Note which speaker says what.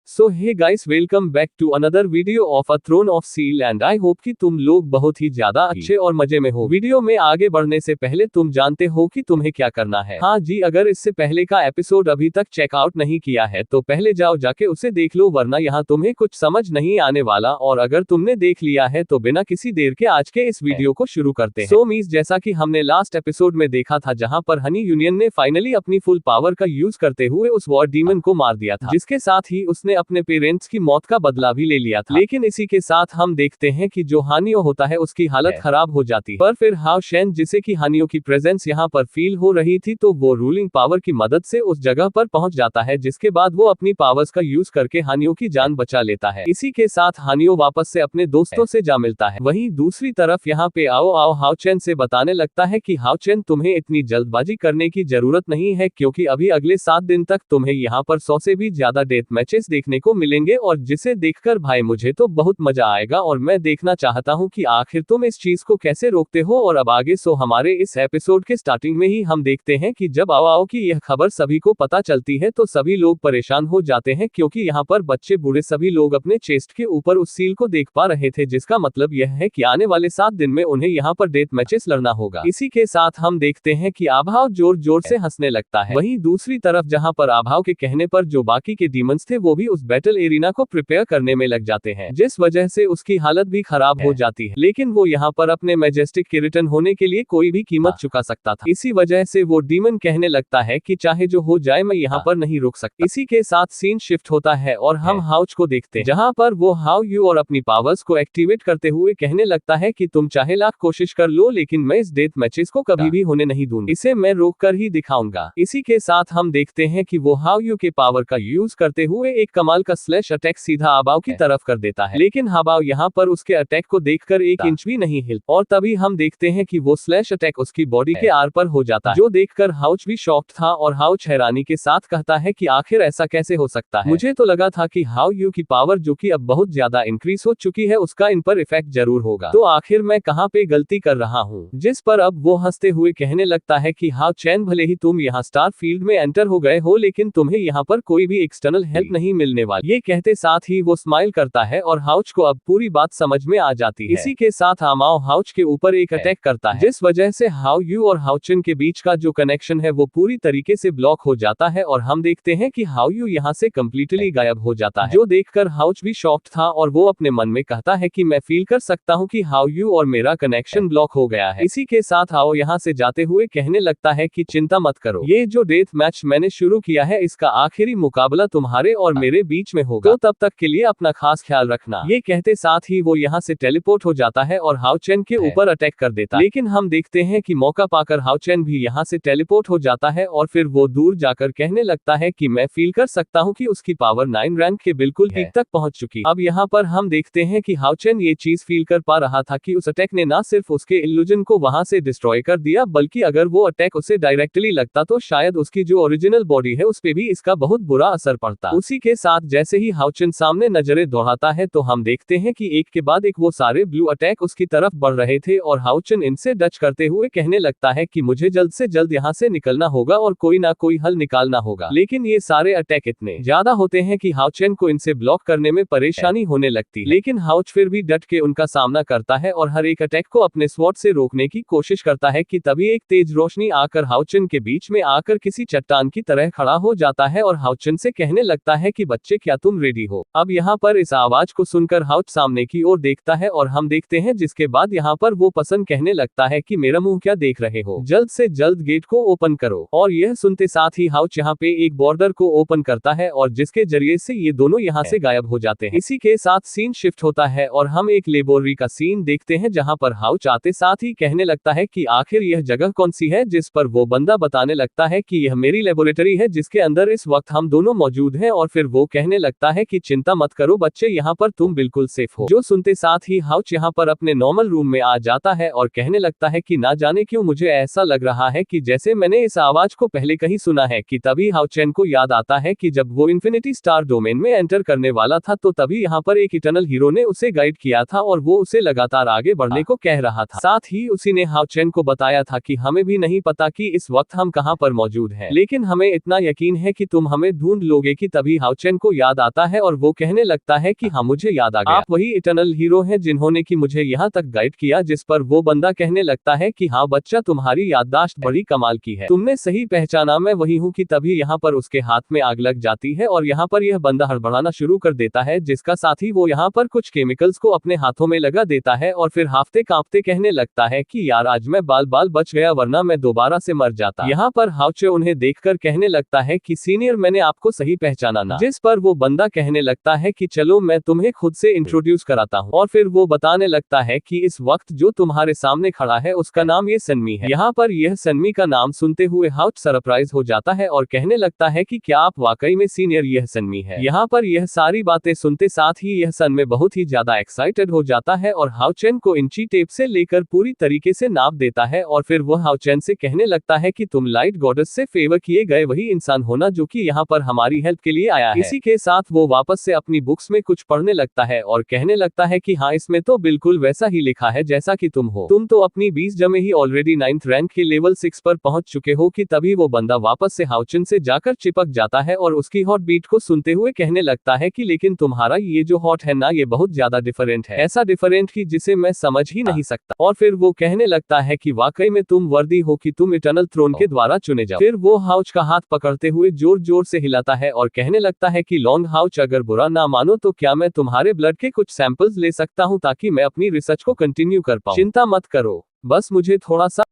Speaker 1: So hey guys, welcome back to another video of a throne of seal and I hope कि तुम लोग बहुत ही ज्यादा अच्छे और मजे में हो। वीडियो में आगे बढ़ने से पहले तुम जानते हो कि तुम्हें क्या करना है। हाँ जी, अगर इससे पहले का एपिसोड अभी तक चेकआउट नहीं किया है तो पहले जाओ जाके उसे देख लो, वरना यहाँ तुम्हें कुछ समझ नहीं आने वाला। और अगर तुमने देख लिया है तो बिना किसी देर के आज के इस वीडियो को शुरू करते हैं। सो मींस जैसा कि हमने लास्ट एपिसोड में देखा था, जहाँ पर हनी यूनियन ने फाइनली अपनी फुल पावर का यूज करते हुए उस वॉर डीमन को मार दिया था, जिसके साथ ही उसने अपने पेरेंट्स की मौत का बदला भी ले लिया था। लेकिन इसी के साथ हम देखते हैं कि जो हानियो होता है उसकी हालत खराब हो जाती है। पर फिर हाओ शेन, जिसे की हानियो की प्रेजेंस यहाँ पर फील हो रही थी, तो वो रूलिंग पावर की मदद से उस जगह पर पहुंच जाता है, जिसके बाद वो अपनी पावर्स का यूज करके हानियो की जान बचा लेता है। इसी के साथ हानियो वापस से अपने दोस्तों से जा मिलता है। वहीं दूसरी तरफ यहाँ पे आओ आओ हाओ चेन से बताने लगता है कि हाओ चेन, तुम्हें इतनी जल्दबाजी करने की जरूरत नहीं है, क्योंकि अभी अगले 7 दिन तक तुम्हें यहाँ पर 100 से भी ज्यादा डेथ मैचेस देखने को मिलेंगे, और जिसे देखकर भाई मुझे तो बहुत मजा आएगा और मैं देखना चाहता हूँ कि आखिर तुम इस चीज को कैसे रोकते हो। और अब आगे हमारे इस एपिसोड के स्टार्टिंग में ही हम देखते हैं कि जब आओ आओ की यह खबर सभी को पता चलती है तो सभी लोग परेशान हो जाते हैं, क्योंकि यहाँ पर बच्चे बूढ़े सभी लोग अपने चेस्ट के ऊपर उस सील को देख पा रहे थे, जिसका मतलब यह है कि आने वाले 7 दिन में उन्हें यहाँ पर डेथ मैचेस लड़ना होगा। इसी के साथ हम देखते हैं कि आभाव जोर जोर से हंसने लगता है। वहीं दूसरी तरफ जहाँ पर आभाव के कहने पर जो बाकी के डीमंस थे वो भी उस बैटल एरिना को प्रिपेयर करने में लग जाते हैं, जिस वजह से उसकी हालत भी खराब हो जाती है। लेकिन वो यहाँ पर अपने मैजेस्टिक के रिटर्न होने के लिए कोई भी कीमत चुका सकता था। इसी वजह से वो डीमन कहने लगता है कि चाहे जो हो जाए मैं यहाँ पर नहीं रुक सकता। इसी के साथ सीन शिफ्ट होता है और हम हाउच को देखते हैं, जहाँ पर वो हाउ यू और अपनी पावर्स को एक्टिवेट करते हुए कहने लगता है कि तुम चाहे लाख कोशिश कर लो, लेकिन मैं इस डेथ मैचेस को कभी भी होने नहीं दूंगा, इसे मैं रोक कर ही दिखाऊंगा। इसी के साथ हम देखते हैं कि वो हाउ यू के पावर का यूज करते हुए एक कमाल का स्लैश अटैक सीधा आबाव की तरफ कर देता है, लेकिन हाबाव यहाँ पर उसके अटैक को देखकर 1 इंच भी नहीं हिल, और तभी हम देखते हैं कि वो स्लैश अटैक उसकी बॉडी के आर पर हो जाता है, जो देखकर हाउच भी शॉक्ड था। और हाउच हैरानी के साथ कहता है कि आखिर ऐसा कैसे हो सकता है, मुझे तो लगा था कि हाउ यू की पावर जो कि अब बहुत ज्यादा इंक्रीज हो चुकी है उसका इन पर इफेक्ट जरूर होगा, तो आखिर मैं कहाँ पे गलती कर रहा हूँ। जिस पर अब वो हंसते हुए कहने लगता है कि हाउ चैन, भले ही तुम यहाँ स्टार फील्ड में एंटर हो गए हो, लेकिन तुम्हें यहाँ पर कोई भी एक्सटर्नल हेल्प नहीं मिलने वाली। ये कहते साथ ही वो स्माइल करता है और हाउच को अब पूरी बात समझ में आ जाती है। इसी के साथ आमाओ हाउच के ऊपर एक अटैक करता है, जिस वजह से हाउ यू और हाउचन के बीच का जो कनेक्शन है वो पूरी तरीके से ब्लॉक हो जाता है, और हम देखते हैं कि हाउ यू यहाँ से कम्प्लीटली गायब हो जाता है, जो देखकर हाउच भी शॉक्ड था। और वो अपने मन में कहता है कि मैं फील कर सकता हूँ कि हाउ यू और मेरा कनेक्शन ब्लॉक हो गया है। इसी के साथ आओ यहाँ से जाते हुए कहने लगता है कि चिंता मत करो, ये जो डेथ मैच मैंने शुरू किया है इसका आखिरी मुकाबला तुम्हारे और मेरे बीच में होगा, तो तब तक के लिए अपना खास ख्याल रखना। ये कहते साथ ही वो यहाँ से टेलीपोर्ट हो जाता है और हाउचेन के ऊपर अटैक कर देता है। लेकिन हम देखते हैं कि मौका पाकर हाउचेन भी यहाँ से टेलीपोर्ट हो जाता है, और फिर वो दूर जाकर कहने लगता है कि मैं फील कर सकता हूँ कि उसकी पावर 9 रैंक के बिल्कुल पीक तक पहुंच चुकी। अब यहाँ पर हम देखते हैं कि हाउचेन ये चीज फील कर पा रहा था कि उस अटैक ने न सिर्फ उसके इल्यूजन को वहां से डिस्ट्रॉय कर दिया, बल्कि अगर वो अटैक उसे डायरेक्टली लगता तो शायद उसकी जो ओरिजिनल बॉडी है उस पे भी इसका बहुत बुरा असर पड़ता। उसी के साथ जैसे ही हाउचेन सामने नजरें दौड़ाता है तो हम देखते हैं कि एक के बाद एक वो सारे ब्लू अटैक उसकी तरफ बढ़ रहे थे, और हाउचेन इनसे डच करते हुए कहने लगता है कि मुझे जल्द से जल्द यहाँ से निकलना होगा और कोई ना कोई हल निकालना होगा। लेकिन ये सारे अटैक इतने ज्यादा होते हैं कि हाउचेन को इनसे ब्लॉक करने में परेशानी होने लगती, लेकिन हाउच फिर भी डट के उनका सामना करता है और हर एक अटैक को अपने स्वॉर्ड से रोकने की कोशिश करता है, कि तभी एक तेज रोशनी आकर हाउचेन के बीच में आकर किसी चट्टान की तरह खड़ा हो जाता है, और हाउचेन से कहने लगता है कि बच्चे क्या तुम रेडी हो। अब यहाँ पर इस आवाज को सुनकर हाउच सामने की ओर देखता है, और हम देखते हैं जिसके बाद यहाँ पर वो पसंद कहने लगता है कि मेरा मुंह क्या देख रहे हो, जल्द से जल्द गेट को ओपन करो। और यह सुनते साथ ही हाउच यहाँ पे एक बॉर्डर को ओपन करता है, और जिसके जरिए से ये दोनों यहाँ से गायब हो जाते हैं। इसी के साथ सीन शिफ्ट होता है और हम एक लेबोरेटरी का सीन देखते हैं, जहाँ पर हाउच आते साथ ही कहने लगता है कि आखिर यह जगह कौन सी है, जिस पर वो बंदा बताने लगता है कि यह मेरी लेबोरेटरी है जिसके अंदर इस वक्त हम दोनों मौजूद हैं। और फिर वो कहने लगता है कि चिंता मत करो बच्चे, यहाँ पर तुम बिल्कुल सेफ हो। जो सुनते साथ ही हाउच यहाँ पर अपने नॉर्मल रूम में आ जाता है और कहने लगता है कि ना जाने क्यों मुझे ऐसा लग रहा है कि जैसे मैंने इस आवाज को पहले कहीं सुना है। कि तभी हाउचेन को याद आता है कि जब वो इन्फिनिटी स्टार डोमेन में एंटर करने वाला था तो तभी यहाँ पर एक इटर्नल हीरो ने उसे गाइड किया था और वो उसे लगातार आगे बढ़ने को कह रहा था। साथ ही उसी ने हाउचेन को बताया था कि हमें भी नहीं पता कि इस वक्त हम कहाँ पर मौजूद हैं, लेकिन हमें इतना यकीन है कि तुम हमें ढूंढ लोगे। कि तभी हाउचेन को याद आता है और वो कहने लगता है कि हाँ मुझे याद आ गया, आप वही इटर्नल हीरो हैं जिन्होंने कि मुझे यहाँ तक गाइड किया। जिस पर वो बंदा कहने लगता है कि हाँ बच्चा, तुम्हारी याददाश्त बड़ी कमाल की है, तुमने सही पहचाना, मैं वही हूँ। कि तभी यहाँ पर उसके हाथ में आग लग जाती है और यहाँ पर यह बंदा हड़बड़ाना शुरू कर देता है, जिसका साथ ही वो यहाँ पर कुछ केमिकल्स को अपने हाथों में लगा देता है और फिर हाफते कांपते कहने लगता है कि यार आज मैं बाल बाल बच गया, वरना मैं दोबारा से मर जाता। यहाँ पर हाउचे उन्हें देखकर कहने लगता है कि सीनियर, मैंने आपको सही पहचाना ना। जिस पर वो बंदा कहने लगता है कि चलो मैं तुम्हें खुद से इंट्रोड्यूस कराता हूँ, और फिर वो बताने लगता है कि इस वक्त जो तुम्हारे सामने खड़ा है उसका नाम ये सन्मी है। यहाँ पर यह सन्मी का नाम सुनते हुए हाउच सरप्राइज हो जाता है और कहने लगता है कि क्या आप वाकई में सीनियर यह सन्मी है। यहाँ पर यह सारी बातें सुनते साथ ही यह सन में बहुत ही ज्यादा एक्साइटेड हो जाता है और हाउचेन को इंची टेप से लेकर पूरी तरीके से नाप देता है और फिर वह हाउचेन से कहने लगता है कि तुम लाइट गॉडेस से फेवर किए गए वही इंसान होना जो कि यहाँ पर हमारी हेल्प के लिए आया है। इसी के साथ वो वापस से अपनी बुक्स में कुछ पढ़ने लगता है और कहने लगता है कि हाँ इसमें तो बिल्कुल वैसा ही लिखा है जैसा कि तुम हो, तुम तो अपनी 20 जमे ही ऑलरेडी 9th रैंक के लेवल 6 पर पहुंच चुके हो। कि तभी वो बंदा वापस से हाउचेन से जाकर चिपक जाता है और उसकी हॉट बीट को सुनते हुए कहने लगता है कि लेकिन तुम्हारा ये जो हॉट है ना, ये बहुत ज्यादा डिफरेंट है, ऐसा डिफरेंट कि जिसे मैं समझ ही नहीं सकता। और फिर वो कहने लगता है कि वाकई में तुम वर्दी हो कि तुम इटर्नल थ्रोन के द्वारा चुने जाओ। फिर वो हाउच का हाथ पकड़ते हुए जोर जोर से हिलाता है और कहने लगता है कि लॉन्ग हाउच, अगर बुरा ना मानो तो क्या मैं तुम्हारे ब्लड के कुछ सैंपल्स ले सकता हूँ ताकि मैं अपनी रिसर्च को कंटिन्यू कर पाऊँ। चिंता मत करो, बस मुझे थोड़ा सा